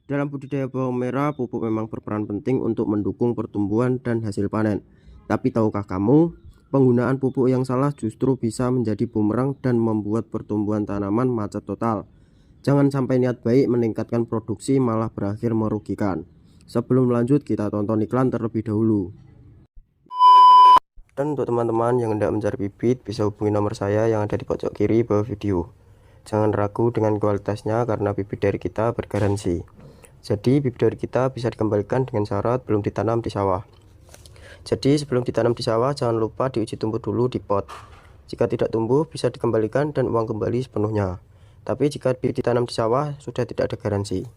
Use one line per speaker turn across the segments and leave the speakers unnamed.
Dalam budidaya bawang merah, pupuk memang berperan penting untuk mendukung pertumbuhan dan hasil panen. Tapi tahukah kamu, penggunaan pupuk yang salah justru bisa menjadi bumerang dan membuat pertumbuhan tanaman macet total. Jangan sampai niat baik meningkatkan produksi malah berakhir merugikan. Sebelum lanjut, kita tonton iklan terlebih dahulu. Dan untuk teman-teman yang hendak mencari bibit, bisa hubungi nomor saya yang ada di pojok kiri bawah video. Jangan ragu dengan kualitasnya karena bibit dari kita bergaransi. Jadi bibit dari kita bisa dikembalikan dengan syarat belum ditanam di sawah. Jadi sebelum ditanam di sawah jangan lupa diuji tumbuh dulu di pot. Jika tidak tumbuh bisa dikembalikan dan uang kembali sepenuhnya. Tapi jika bibit ditanam di sawah sudah tidak ada garansi.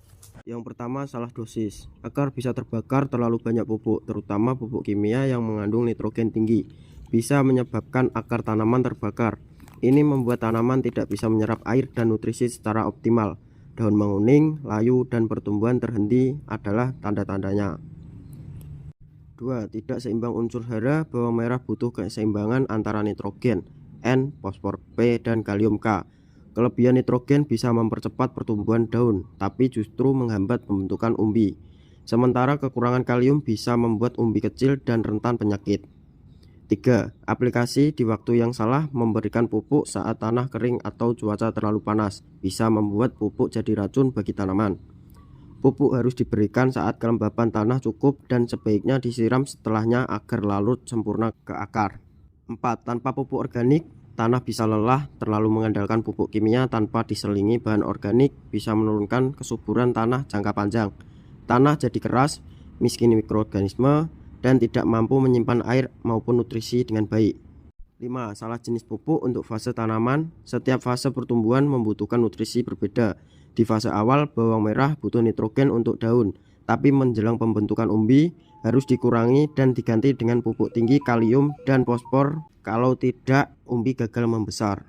Yang pertama, salah dosis. Akar bisa terbakar terlalu banyak pupuk, terutama pupuk kimia yang mengandung nitrogen tinggi. Bisa menyebabkan akar tanaman terbakar. Ini membuat tanaman tidak bisa menyerap air dan nutrisi secara optimal. Daun menguning, layu, dan pertumbuhan terhenti adalah tanda-tandanya. 2. Tidak seimbang unsur hara. Bawang merah butuh keseimbangan antara nitrogen N, fosfor P, dan kalium K. Kelebihan nitrogen bisa mempercepat pertumbuhan daun, tapi justru menghambat pembentukan umbi. Sementara kekurangan kalium bisa membuat umbi kecil dan rentan penyakit. 3. Aplikasi di waktu yang salah. Memberikan pupuk saat tanah kering atau cuaca terlalu panas bisa membuat pupuk jadi racun bagi tanaman. Pupuk harus diberikan saat kelembapan tanah cukup dan sebaiknya disiram setelahnya agar larut sempurna ke akar. 4. Tanpa pupuk organik, tanah bisa lelah. Terlalu mengandalkan pupuk kimia tanpa diselingi bahan organik bisa menurunkan kesuburan tanah jangka panjang. Tanah jadi keras, miskin mikroorganisme, dan tidak mampu menyimpan air maupun nutrisi dengan baik. 5. Salah jenis pupuk untuk fase tanaman. Setiap fase pertumbuhan membutuhkan nutrisi berbeda. Di fase awal, bawang merah butuh nitrogen untuk daun, tapi menjelang pembentukan umbi harus dikurangi dan diganti dengan pupuk tinggi kalium dan fosfor. Kalau tidak, umbi gagal membesar.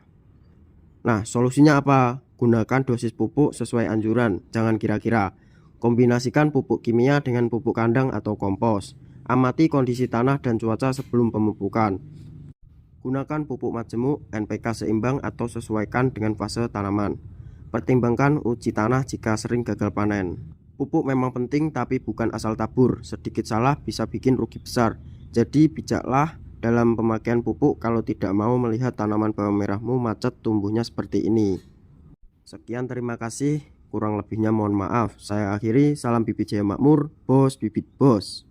Nah, solusinya apa? Gunakan dosis pupuk sesuai anjuran, jangan kira-kira. Kombinasikan pupuk kimia dengan pupuk kandang atau kompos. Amati kondisi tanah dan cuaca sebelum pemupukan. Gunakan pupuk majemuk, NPK seimbang atau sesuaikan dengan fase tanaman. Pertimbangkan uji tanah jika sering gagal panen. Pupuk memang penting tapi bukan asal tabur. Sedikit salah bisa bikin rugi besar. Jadi bijaklah dalam pemakaian pupuk kalau tidak mau melihat tanaman bawang merahmu macet tumbuhnya seperti ini. Sekian, terima kasih. Kurang lebihnya mohon maaf. Saya akhiri. Salam bibit jaya makmur, bos bibit bos.